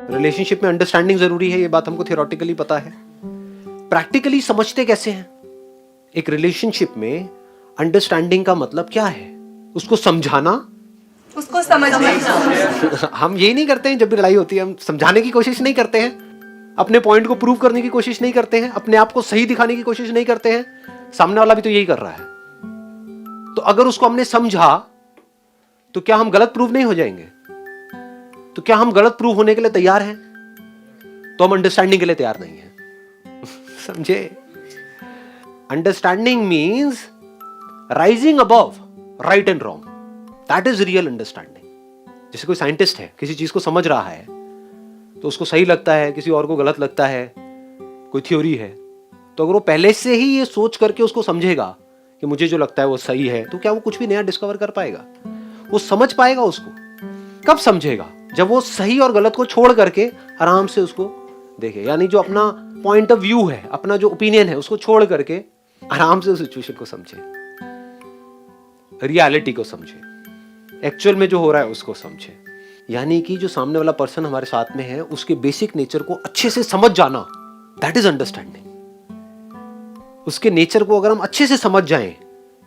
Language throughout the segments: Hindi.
रिलेशनशिप में अंडरस्टैंडिंग जरूरी है, ये बात हमको थियोरेटिकली पता है। प्रैक्टिकली समझते कैसे हैं? एक रिलेशनशिप में अंडरस्टैंडिंग का मतलब क्या है? उसको समझाना, उसको समझना। हम ये नहीं करते हैं जब भी लड़ाई होती है, हम समझाने की कोशिश नहीं करते हैं, अपने पॉइंट को प्रूव करने की कोशिश नहीं करते हैं, अपने आप को सही दिखाने की कोशिश नहीं करते हैं। सामने वाला भी तो यही कर रहा है। तो अगर उसको हमने समझा तो क्या हम गलत प्रूव नहीं हो जाएंगे? तो क्या हम गलत प्रूव होने के लिए तैयार हैं? तो हम अंडरस्टैंडिंग के लिए तैयार नहीं हैं। समझे? Understanding means rising above right and wrong, that is real understanding. जैसे कोई साइंटिस्ट है, किसी चीज को समझ रहा है तो उसको सही लगता है, किसी और को गलत लगता है, कोई थ्योरी है, तो अगर वो पहले से ही ये सोच करके उसको समझेगा कि मुझे जो लगता है वो सही है, तो क्या वो कुछ भी नया डिस्कवर कर पाएगा? वो समझ पाएगा उसको? कब समझेगा? जब वो सही और गलत को छोड़ करके आराम से उसको देखे। यानी जो अपना पॉइंट ऑफ व्यू है, अपना जो ओपिनियन है, उसको छोड़ करके आराम से उस सिचुएशन को समझे, रियलिटी को समझे, एक्चुअल में जो हो रहा है उसको समझे। यानी कि जो सामने वाला पर्सन हमारे साथ में है उसके बेसिक नेचर को अच्छे से समझ जाना, दैट इज अंडरस्टैंडिंग। उसके नेचर को अगर हम अच्छे से समझ जाएं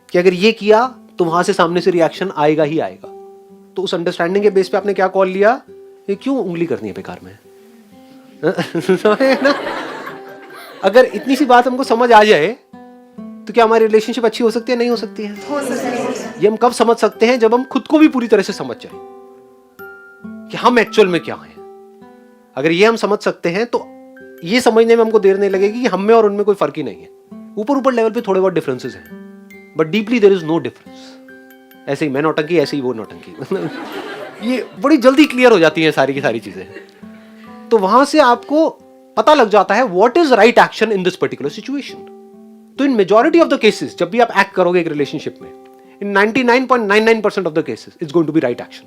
कि अगर ये किया तो वहां से सामने से रिएक्शन आएगा ही आएगा, तो उस अंडरस्टैंडिंग के बेस पे आपने क्या कॉल लिया? ये क्यों उंगली करनी है बेकार में? ना? अगर इतनी सी बात हमको समझ आ जाए तो क्या हमारी रिलेशनशिप अच्छी हो सकती है? नहीं हो सकती है? हो सकती है। ये हम कब समझ सकते हैं? जब हम खुद को भी पूरी तरह से समझ जाए कि हम एक्चुअल में क्या हैं। अगर ये हम समझ सकते हैं तो ये समझने में हमको देर नहीं लगेगी कि हम में और उनमें कोई फर्क ही नहीं है। ऊपर ऊपर लेवल पे थोड़े बहुत डिफरेंसेस हैं, but deeply there is no difference. ऐसे ही मैं नौटंकी, ऐसे ही वो नौटंकी। ये बड़ी जल्दी क्लियर हो जाती है सारी की सारी चीजें। तो वहां से आपको पता लग जाता है what is right action in this particular situation. तो in majority of the cases जब भी आप एक्ट करोगे एक रिलेशनशिप में, in 99.99% of the cases it's going to be right action.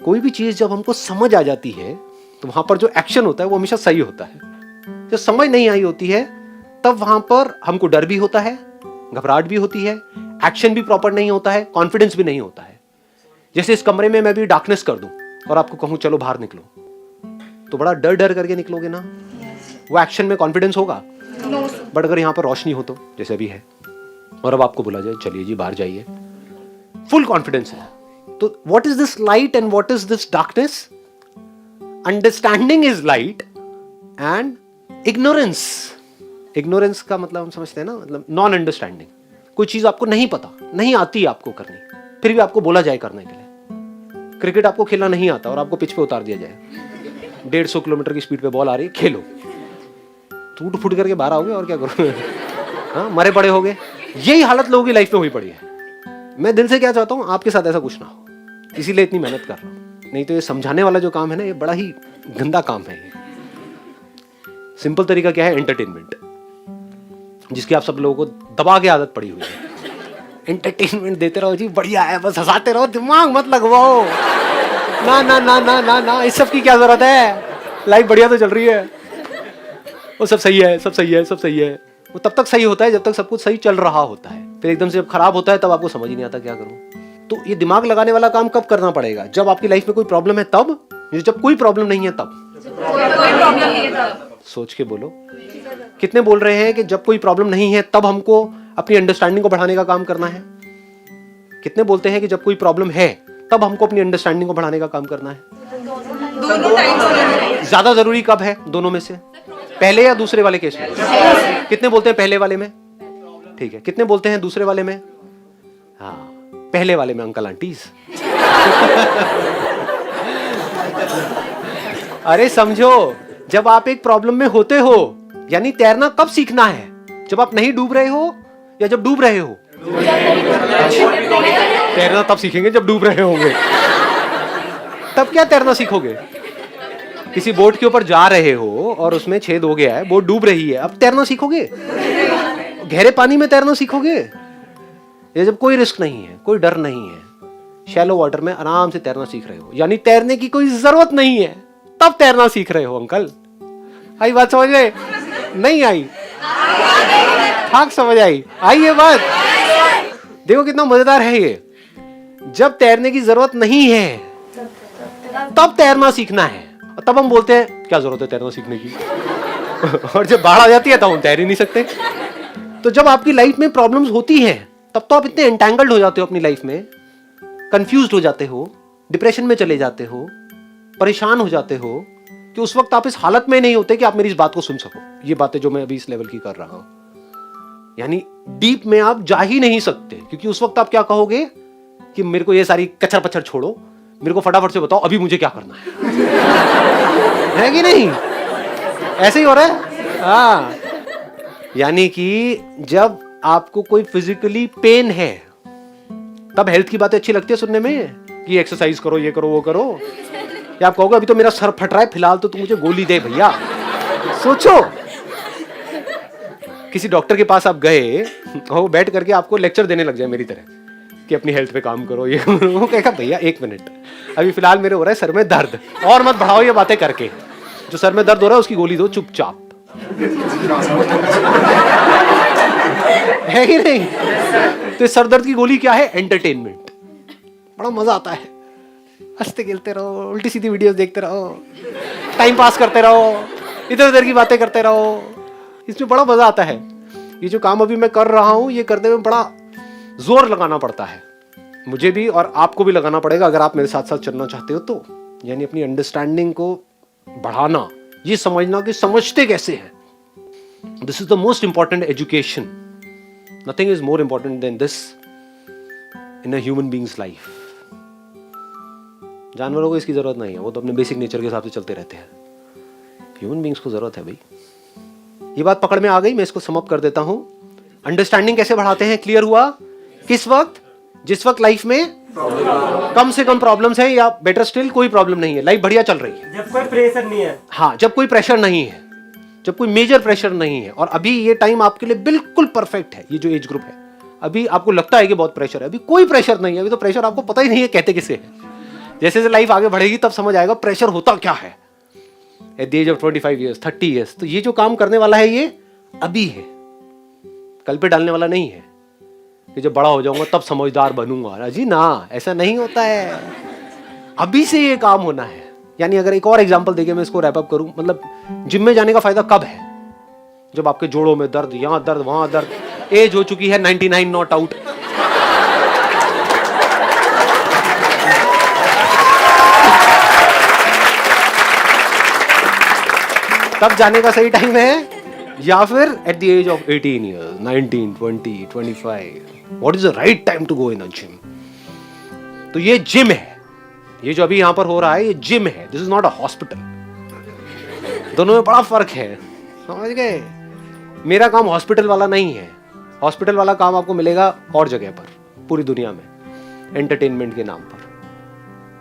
कोई भी चीज जब हमको समझ आ जाती है तो वहां पर जो एक्शन होता है वो हमेशा सही होता है। जब समझ नहीं आई होती है तब वहां पर हमको डर भी होता है, घबराहट भी होती है, एक्शन भी प्रॉपर नहीं होता है, कॉन्फिडेंस भी नहीं होता है। जैसे इस कमरे में मैं भी डार्कनेस कर दूं और आपको कहूं चलो बाहर निकलो, तो बड़ा डर डर करके निकलोगे ना। वो एक्शन में कॉन्फिडेंस होगा। बट अगर यहां पर रोशनी हो तो, जैसे अभी है, और अब आपको बोला जाए चलिए जी बाहर जाइए, फुल कॉन्फिडेंस है। तो what is this light and what is this darkness? Understanding is light and ignorance, ignorance का मतलब हम समझते हैं ना, मतलब नॉन अंडरस्टैंडिंग। कोई चीज आपको नहीं पता, नहीं आती आपको करनी, फिर भी आपको बोला जाए करने के लिए। क्रिकेट आपको खेलना नहीं आता और आपको पिच पे उतार दिया जाए, 150 किलोमीटर की स्पीड पे बॉल आ रही है, खेलो, टूट फूट करके बाहर आओगे और क्या करोगे? हाँ, मरे पड़े होगे। यही हालत लोगों की लाइफ में हुई पड़ी है। मैं दिल से क्या चाहता हूं, आपके साथ ऐसा कुछ ना हो, इसीलिए इतनी मेहनत कर रहा हूं। नहीं तो ये समझाने वाला जो काम है ना, ये बड़ा ही गंदा काम है। ये सिंपल तरीका क्या है? एंटरटेनमेंट, जिसकी आप सब लोगों को दबा के आदत पड़ी हुई है। एंटरटेनमेंट देते रहो जी, बढ़िया है, बस हंसाते रहो, दिमाग मत लगवाओ। ना ना ना ना ना ना, इस सब की क्या जरूरत है? लाइफ बढ़िया तो चल रही है, वो सब सही है, सब सही है, सब सही है। वो तब तक सही होता है जब तक सब कुछ सही चल रहा होता है। फिर एकदम से जब खराब होता है तब आपको समझ ही नहीं आता क्या करूं। तो ये दिमाग लगाने वाला काम कब करना पड़ेगा? जब आपकी लाइफ में कोई प्रॉब्लम है तब, जब कोई प्रॉब्लम नहीं है तब। कोई प्रॉब्लम नहीं है तब। सोच के बोलो, कितने बोल रहे हैं कि जब कोई प्रॉब्लम नहीं है तब हमको अपनी अंडरस्टैंडिंग को बढ़ाने का काम करना है? कितने बोलते हैं कि जब कोई प्रॉब्लम है तब हमको अपनी अंडरस्टैंडिंग को बढ़ाने का काम करना है? दोनों टाइम। ज्यादा जरूरी कब है दोनों में से? पहले या दूसरे वाले केस में? कितने बोलते हैं पहले वाले में? ठीक है, कितने बोलते हैं दूसरे वाले में? हाँ, पहले वाले में अंकल आंटीज। अरे समझो, जब आप एक प्रॉब्लम में होते हो, यानी तैरना कब सीखना है? जब आप नहीं डूब रहे हो या जब डूब रहे हो? तैरना तब सीखेंगे जब डूब रहे होंगे। तब क्या तैरना सीखोगे? किसी बोट के ऊपर जा रहे हो और उसमें छेद हो गया है, बोट डूब रही है, अब तैरना सीखोगे? गहरे पानी में तैरना सीखोगे? ये जब कोई रिस्क नहीं है, कोई डर नहीं है, शैलो वाटर में आराम से तैरना सीख रहे हो, यानी तैरने की कोई जरूरत नहीं है, तब तैरना सीख रहे हो। अंकल आई बात समझ में? नहीं आई? ठाक समझ आई? आई ये बात? देखो कितना मजेदार है ये। जब तैरने की जरूरत नहीं है तब तैरना सीखना है। और तब हम बोलते हैं क्या जरूरत है तैरना सीखने की और जब बाढ़ आ जाती है तब हम तैर ही नहीं सकते। तो जब आपकी लाइफ में प्रॉब्लम्स होती हैं तब तो आप इतने एंटैंगल्ड हो जाते हो अपनी लाइफ में, कंफ्यूज्ड हो जाते हो, डिप्रेशन में चले जाते हो, परेशान हो जाते हो कि उस वक्त आप इस हालत में नहीं होते कि आप मेरी इस बात को सुन सको। ये बातें जो मैं अभी इस लेवल की कर रहा हूं, यानी डीप में आप जा ही नहीं सकते, क्योंकि उस वक्त आप क्या कहोगे कि मेरे को ये सारी कचर पचर छोड़ो, मेरे को फटाफट से बताओ अभी मुझे क्या करना है कि नहीं? ऐसे ही हो रहा है। हाँ, यानी कि जब आपको कोई फिजिकली पेन है तब हेल्थ की बातें अच्छी लगती है सुनने में कि एक्सरसाइज करो, ये करो, वो करो, या आप कहोगे अभी तो मेरा सर फट रहा है, फिलहाल तो तू मुझे गोली दे भैया। सोचो, किसी डॉक्टर के पास आप गए और वो बैठ करके आपको लेक्चर देने लग जाए मेरी तरह कि अपनी हेल्थ पे काम करो, ये वो कहेगा भैया एक मिनट, अभी फिलहाल मेरे हो रहा है सर में दर्द, और मत बढ़ाओ ये बातें करके, जो सर में दर्द हो रहा है उसकी गोली दो चुपचाप। है कि नहीं? तो सर दर्द की गोली क्या है? एंटरटेनमेंट। बड़ा मजा आता है, हंसते खेलते रहो, उल्टी सीधी वीडियोस देखते रहो, टाइम पास करते रहो, इधर उधर की बातें करते रहो, इसमें बड़ा मजा आता है। ये जो काम अभी मैं कर रहा हूं ये करने में बड़ा जोर लगाना पड़ता है मुझे भी, और आपको भी लगाना पड़ेगा अगर आप मेरे साथ साथ चलना चाहते हो तो। यानी अपनी अंडरस्टैंडिंग को बढ़ाना, ये समझना कि समझते कैसे हैं। This is the most important education, nothing is more important than this in a human beings life. जानवरों को इसकी जरूरत नहीं है, वो तो अपने बेसिक नेचर के हिसाब से चलते रहते हैं। ह्यूमन बीइंग्स को जरूरत है भाई। ये बात पकड़ में आ गई, मैं इसको सम अप कर देता हूं। अंडरस्टैंडिंग कैसे बढ़ाते हैं? क्लियर हुआ? किस वक्त? जिस वक्त लाइफ में कम से कम प्रॉब्लम्स है, या बेटर स्टिल कोई प्रॉब्लम नहीं है, लाइफ बढ़िया चल रही है, जब कोई प्रेशर नहीं है। हाँ, जब कोई प्रेशर नहीं है, जब कोई मेजर प्रेशर नहीं है। और अभी ये टाइम आपके लिए बिल्कुल परफेक्ट है। ये जो एज ग्रुप है, अभी आपको लगता है कि बहुत प्रेशर है, अभी कोई प्रेशर नहीं है। अभी तो प्रेशर आपको पता ही नहीं है कहते किसे है। जैसे जैसे लाइफ आगे बढ़ेगी तब समझ आएगा प्रेशर होता क्या है। At the age of 25 years, 30 years, तो ये जो काम करने वाला है ये अभी है, कल पे डालने वाला नहीं है कि जब बड़ा हो जाऊंगा तब समझदार बनूंगा। जी ना, ऐसा नहीं होता है, अभी से ये काम होना है। यानी अगर एक और एग्जांपल देके मैं इसको रैप अप करूं, मतलब जिम में जाने का फायदा कब है? जब आपके जोड़ों में दर्द, यहां दर्द, वहां दर्द, एज हो चुकी है 99 नॉट आउट, तब जाने का सही टाइम है, या फिर at the age of 18 years, 19, 20, 25, what is the right time to go in a gym? तो ये जिम है, ये जो अभी यहां पर हो रहा है ये जिम है, this is not a hospital. दोनों में बड़ा फर्क है, समझ गए? मेरा काम हॉस्पिटल वाला नहीं है। हॉस्पिटल वाला काम आपको मिलेगा और जगह पर, पूरी दुनिया में, एंटरटेनमेंट के नाम पर।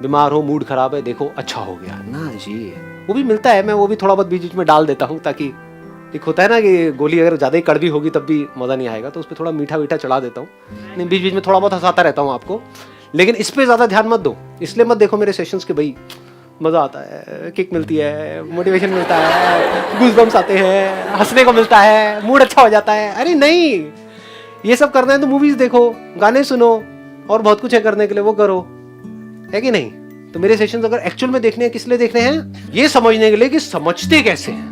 बीमार हो, मूड खराब है, देखो अच्छा हो गया ना जी, वो भी मिलता है। मैं वो भी थोड़ा बहुत बीच बीच में डाल देता हूँ, ताकि एक होता है ना कि गोली अगर ज्यादा ही कड़वी होगी तब भी मजा नहीं आएगा, तो उस पर थोड़ा मीठा वीठा चढ़ा देता हूँ। नहीं, बीच बीच में थोड़ा बहुत हंसाता रहता हूँ आपको, लेकिन इस पे ज्यादा ध्यान मत दो। इसलिए मत देखो मेरे सेशंस के, भाई मजा आता है, किक मिलती है, मोटिवेशन मिलता है, गूज़बम्स आते हैं, हंसने को मिलता है, मूड अच्छा हो जाता है। अरे नहीं, ये सब करना है तो मूवीज देखो, गाने सुनो, और बहुत कुछ है करने के लिए, वो करो, है कि नहीं? तो मेरे सेशंस अगर एक्चुअल में देखने हैं, किस लिए देखने हैं? ये समझने के लिए कि समझते कैसे हैं।